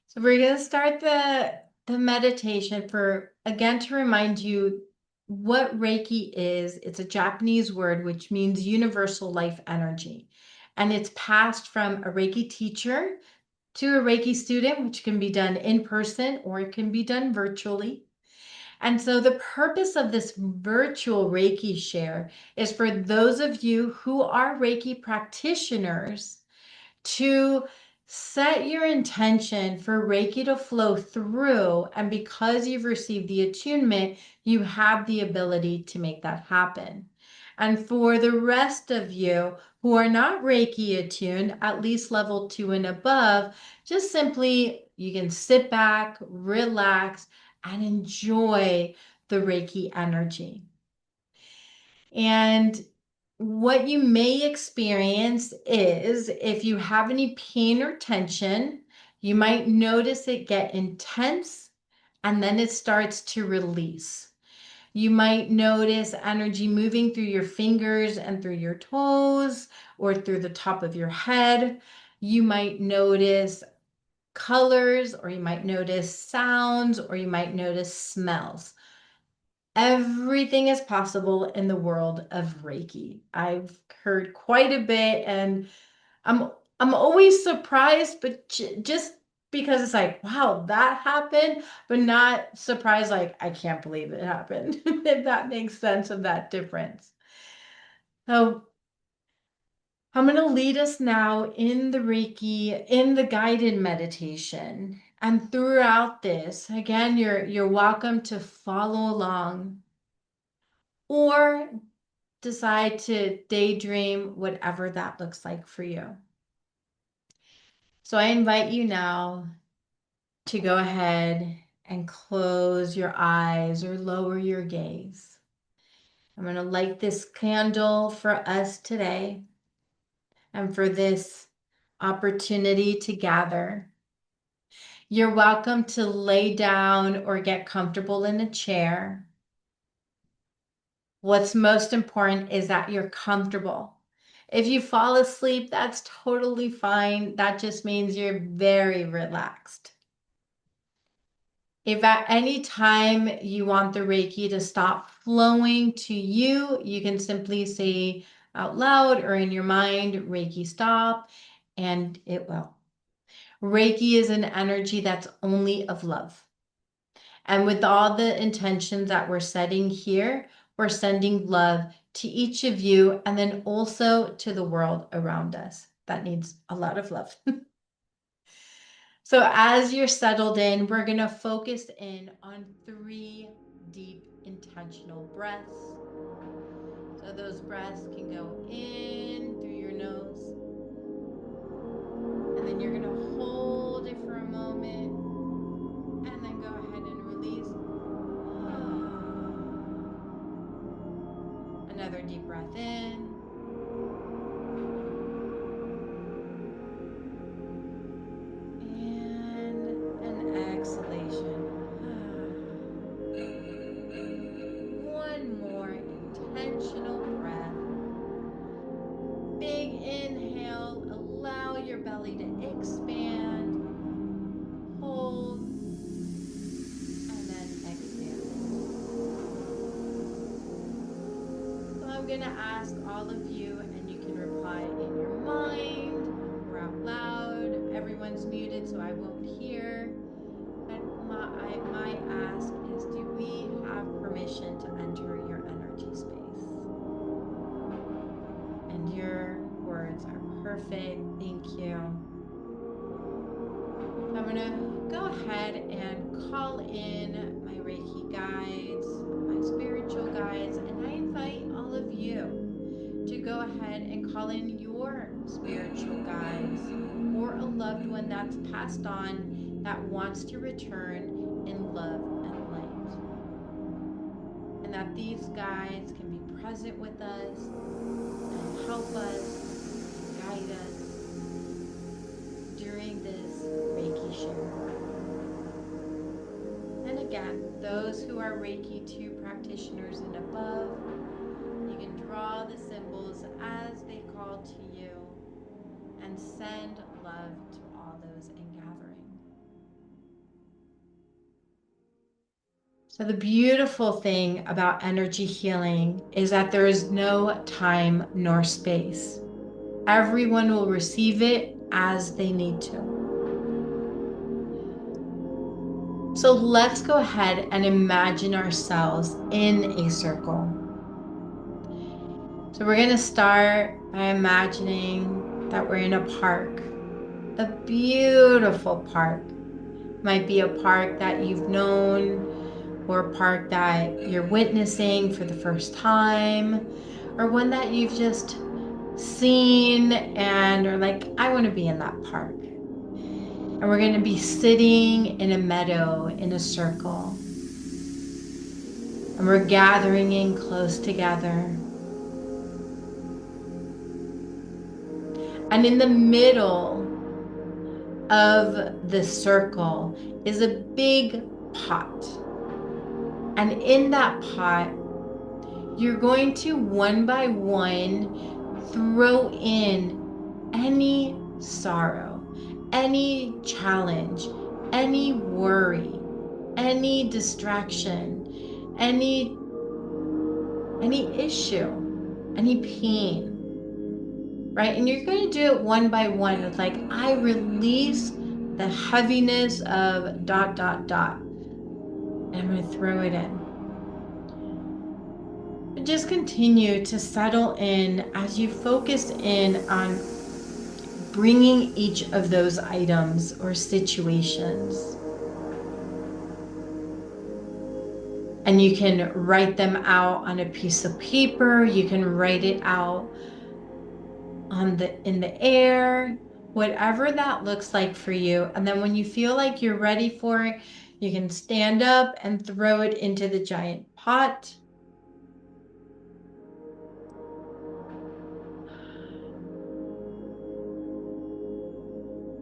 So we're going to start the meditation for again to remind you what Reiki is. It's a Japanese word which means universal life energy. And it's passed from a Reiki teacher to a Reiki student, which can be done in person or it can be done virtually. And so the purpose of this virtual Reiki share is for those of you who are Reiki practitioners to set your intention for Reiki to flow through. And because you've received the attunement, you have the ability to make that happen. And for the rest of you who are not Reiki attuned, at least level 2 and above, just simply you can sit back, relax, and enjoy the Reiki energy. And what you may experience is if you have any pain or tension, you might notice it get intense and then it starts to release. You might notice energy moving through your fingers and through your toes or through the top of your head. You might notice colors, or you might notice sounds, or you might notice smells. Everything is possible in the world of Reiki. I've heard quite a bit and I'm I'm always surprised, but just because it's like, wow, that happened, but not surprised like I can't believe it happened. If that makes sense of that difference. So I'm going to lead us now in the Reiki, in the guided meditation. And throughout this, again, you're welcome to follow along or decide to daydream, whatever that looks like for you. So I invite you now to go ahead and close your eyes or lower your gaze. I'm going to light this candle for us today and for this opportunity to gather. You're welcome to lay down or get comfortable in a chair. What's most important is that you're comfortable. If you fall asleep, that's totally fine. That just means you're very relaxed. If at any time you want the Reiki to stop flowing to you, you can simply say out loud or in your mind, Reiki stop, and it will. Reiki is an energy that's only of love. And with all the intentions that we're setting here, we're sending love to each of you and then also to the world around us that needs a lot of love. So as you're settled in, we're going to focus in on 3 deep intentional breaths. So those breaths can go in through your nose, and then you're going to hold it for a moment, and then go ahead and release. Another deep breath in, and an exhalation. One more intentional breath. Big inhale, allow your belly to expand, hold, and then exhale. So I'm going to ask all of you, and you can reply in your mind or out loud. Everyone's muted, so I won't hear. But my ask is, do we have permission to enter your energy space? And your words are perfect. Thank you. I'm going to go ahead and call in my Reiki guides, my spiritual guides, and I invite all of you to go ahead and call in your spiritual guides or a loved one that's passed on that wants to return in love and light. And that these guides can be present with us and help us, guide us during this Reiki share. And again, those who are Reiki 2 practitioners and above, you can draw the symbols as they call to you and send love to all those in gathering. So the beautiful thing about energy healing is that there is no time nor space. Everyone will receive it as they need to. So let's go ahead and imagine ourselves in a circle. So we're going to start by imagining that we're in a park, a beautiful park. Might be a park that you've known, or a park that you're witnessing for the first time, or one that you've just seen and are like, I want to be in that park. And we're going to be sitting in a meadow in a circle. And we're gathering in close together. And in the middle of the circle is a big pot. And in that pot, you're going to one by one throw in any sorrow, any challenge, any worry, any distraction, any issue, any pain, right? And you're going to do it one by one. It's like, I release the heaviness of dot, dot, dot. And I'm going to throw it in. But just continue to settle in as you focus in on bringing each of those items or situations. And you can write them out on a piece of paper. You can write it out in the air, whatever that looks like for you. And then when you feel like you're ready for it, you can stand up and throw it into the giant pot.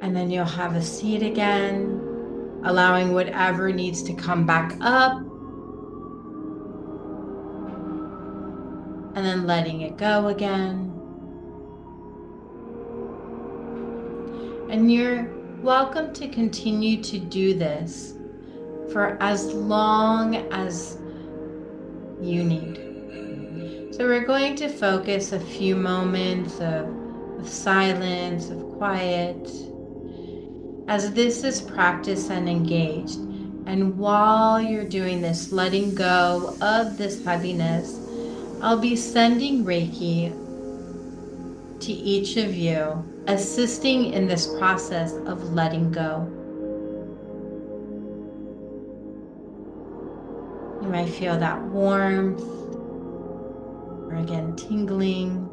And then you'll have a seat again, allowing whatever needs to come back up. And then letting it go again. And you're welcome to continue to do this for as long as you need. So we're going to focus a few moments of silence, of quiet, as this is practice and engaged. And while you're doing this, letting go of this heaviness, I'll be sending Reiki to each of you, assisting in this process of letting go. You might feel that warmth, or again, tingling.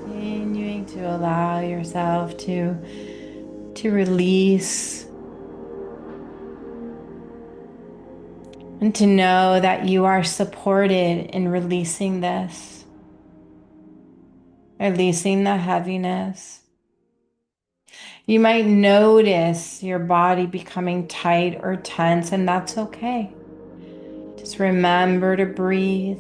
Continuing to allow yourself to release and to know that you are supported in releasing this, releasing the heaviness. You might notice your body becoming tight or tense, and that's okay. Just remember to breathe.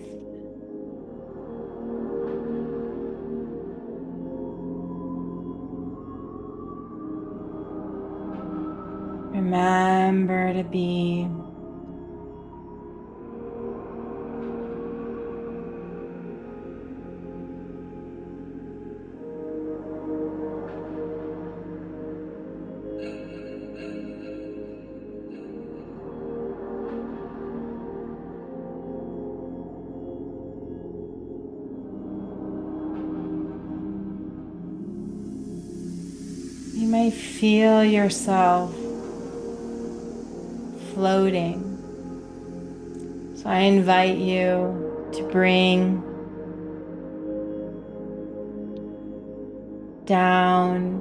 Remember to be. You may feel yourself floating. So I invite you to bring down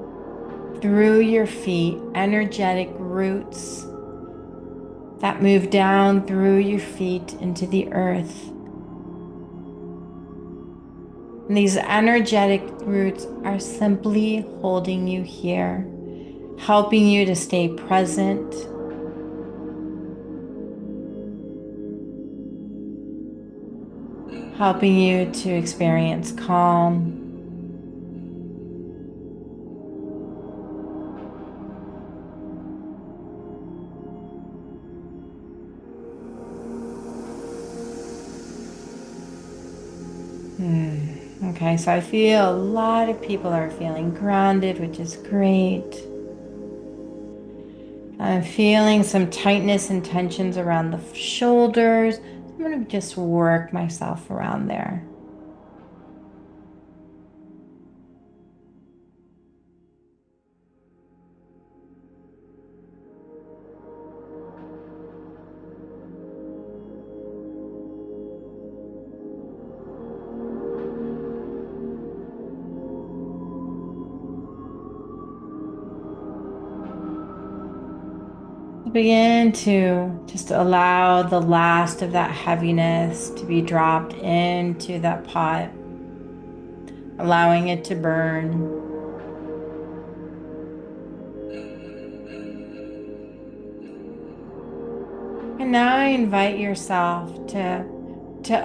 through your feet, energetic roots that move down through your feet into the earth. And these energetic roots are simply holding you here, helping you to stay present, helping you to experience calm. Okay, so I feel a lot of people are feeling grounded, which is great. I'm feeling some tightness and tensions around the shoulders. I'm going to just work myself around there. Begin to just allow the last of that heaviness to be dropped into that pot, allowing it to burn. And now I invite yourself to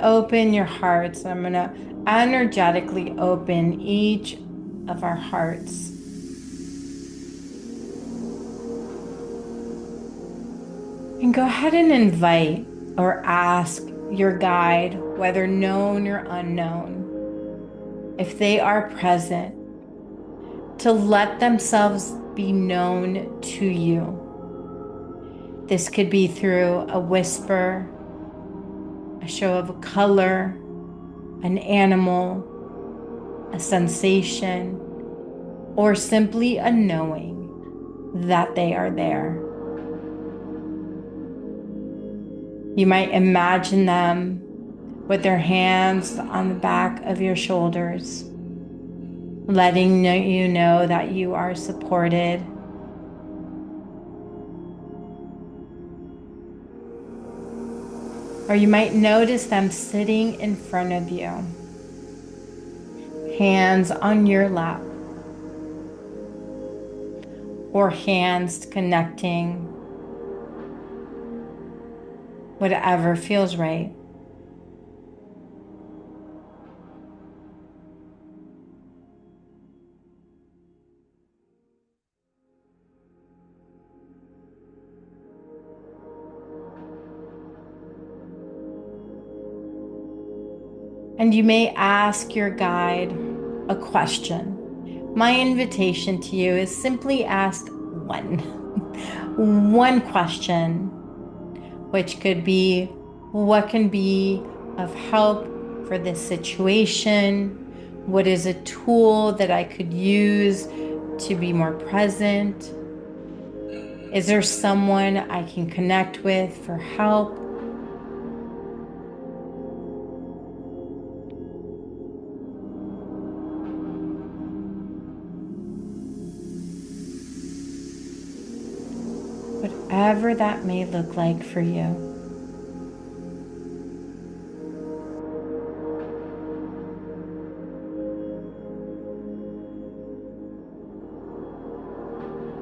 open your hearts. I'm going to energetically open each of our hearts. And go ahead and invite or ask your guide, whether known or unknown, if they are present, to let themselves be known to you. This could be through a whisper, a show of a color, an animal, a sensation, or simply a knowing that they are there. You might imagine them with their hands on the back of your shoulders, letting you know that you are supported. Or you might notice them sitting in front of you, hands on your lap, or hands connecting, whatever feels right. And you may ask your guide a question. My invitation to you is simply ask one question, which could be, what can be of help for this situation? What is a tool that I could use to be more present? Is there someone I can connect with for help? Whatever that may look like for you.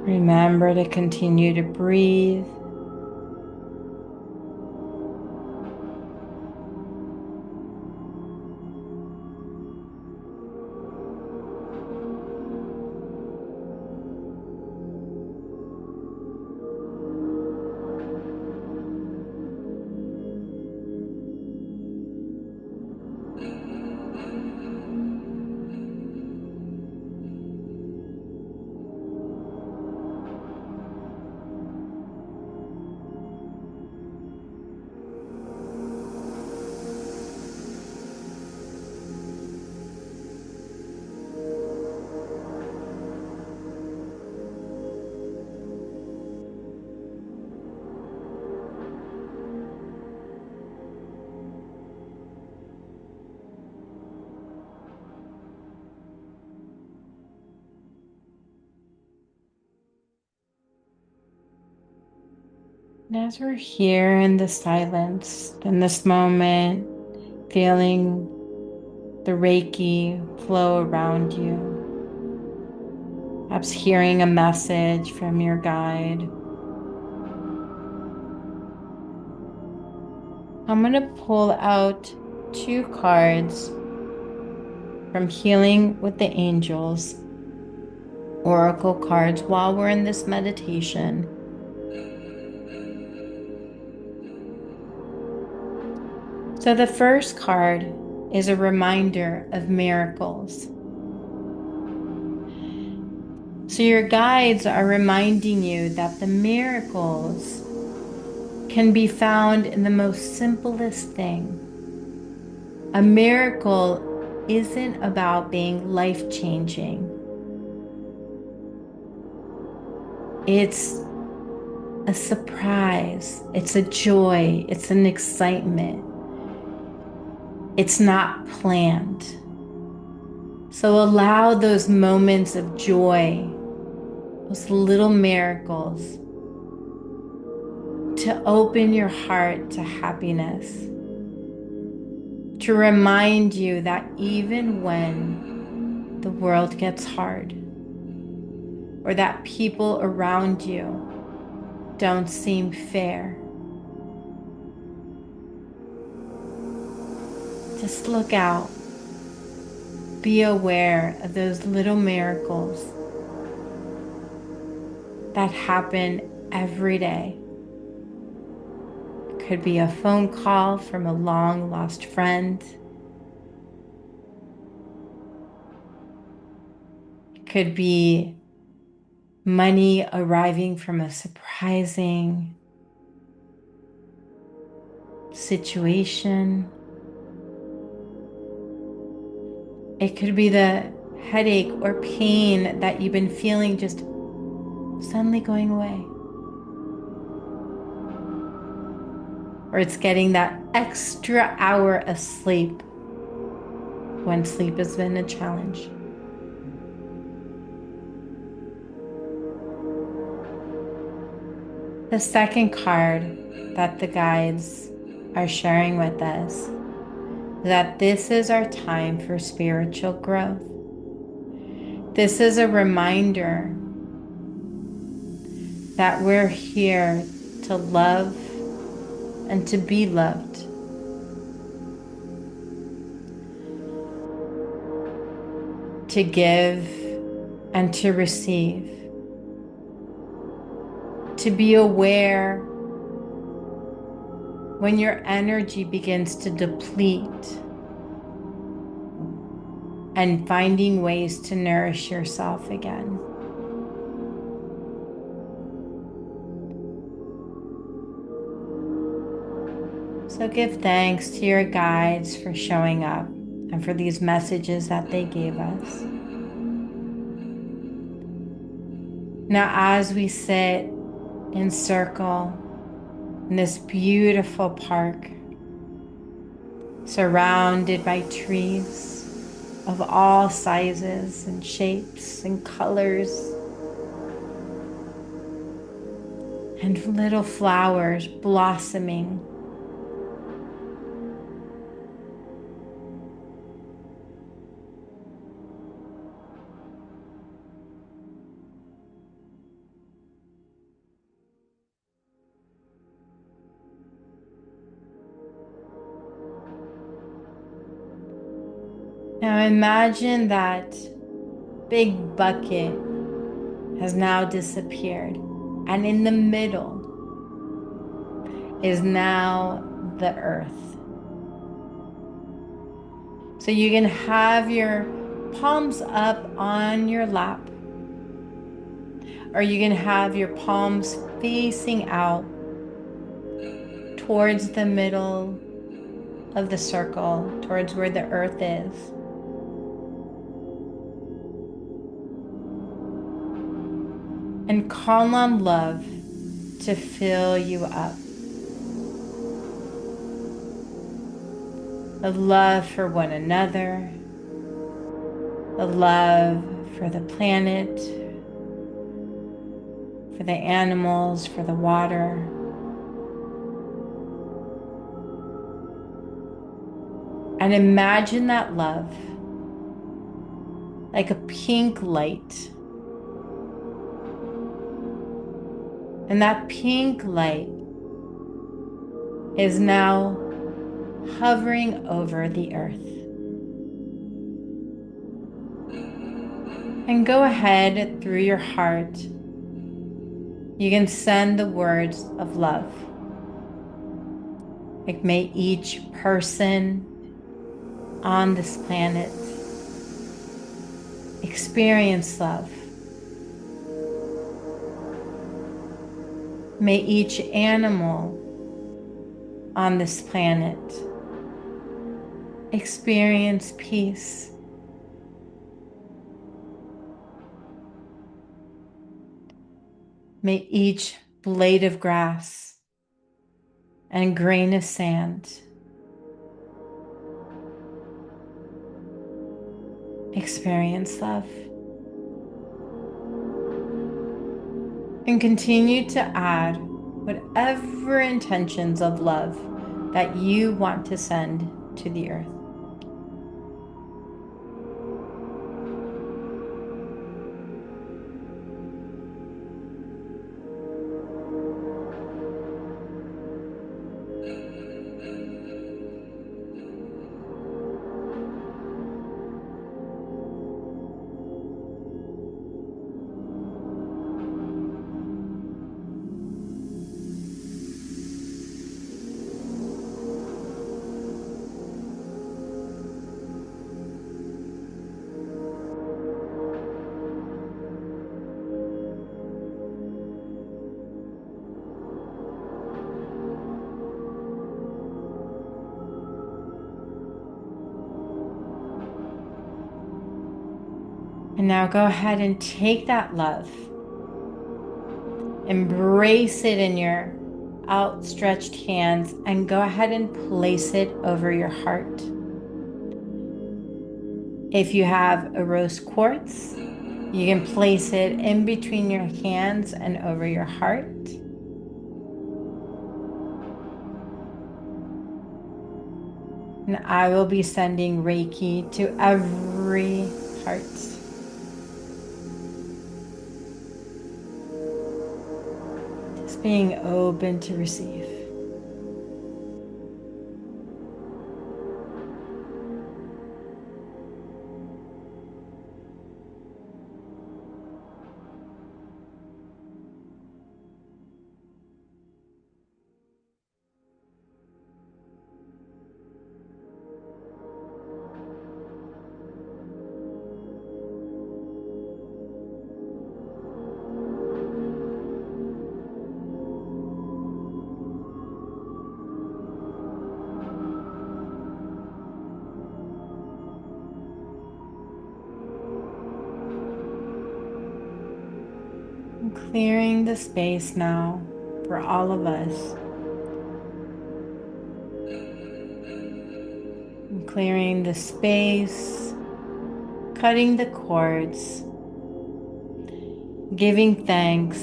Remember to continue to breathe. And as we're here in the silence, in this moment, feeling the Reiki flow around you, perhaps hearing a message from your guide, I'm going to pull out 2 cards from Healing with the Angels, oracle cards, while we're in this meditation. So the first card is a reminder of miracles. So your guides are reminding you that the miracles can be found in the most simplest thing. A miracle isn't about being life-changing. It's a surprise. It's a joy. It's an excitement. It's not planned. So allow those moments of joy, those little miracles, to open your heart to happiness, to remind you that even when the world gets hard, or that people around you don't seem fair, just look out. Be aware of those little miracles that happen every day. It could be a phone call from a long lost friend. It could be money arriving from a surprising situation. It could be the headache or pain that you've been feeling just suddenly going away. Or it's getting that extra hour of sleep when sleep has been a challenge. The second card that the guides are sharing with us is that this is our time for spiritual growth. This is a reminder that we're here to love and to be loved. To give and to receive. To be aware when your energy begins to deplete and finding ways to nourish yourself again. So give thanks to your guides for showing up and for these messages that they gave us. Now, as we sit in circle in this beautiful park, surrounded by trees of all sizes and shapes and colors, and little flowers blossoming. Now imagine that big bucket has now disappeared, and in the middle is now the earth. So you can have your palms up on your lap, or you can have your palms facing out towards the middle of the circle, towards where the earth is. And call on love to fill you up. A love for one another, a love for the planet, for the animals, for the water, And imagine that love like a pink light. And that pink light is now hovering over the earth. And go ahead through your heart. You can send the words of love. Like, may each person on this planet experience love. May each animal on this planet experience peace. May each blade of grass and grain of sand experience love. And continue to add whatever intentions of love that you want to send to the earth. And now go ahead and take that love, embrace it in your outstretched hands, and go ahead and place it over your heart. If you have a rose quartz, you can place it in between your hands and over your heart. And I will be sending Reiki to every heart. Just being open to receive. I'm clearing the space now for all of us. I'm clearing the space, cutting the cords, giving thanks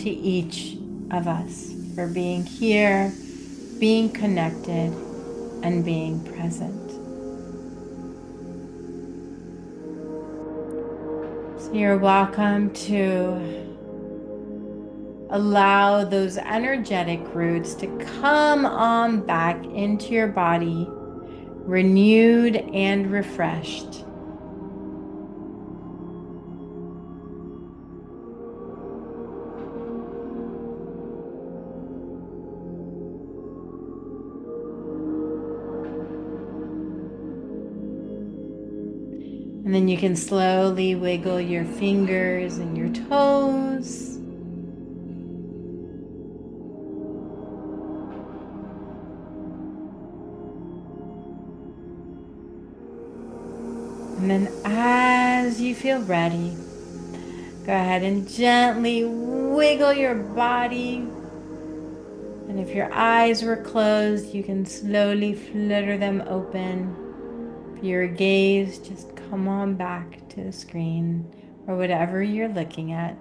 to each of us for being here, being connected, and being present. So you're welcome to allow those energetic roots to come on back into your body, renewed and refreshed. And then you can slowly wiggle your fingers and your toes. And then as you feel ready, go ahead and gently wiggle your body. And if your eyes were closed, you can slowly flutter them open. For your gaze, just come on back to the screen or whatever you're looking at.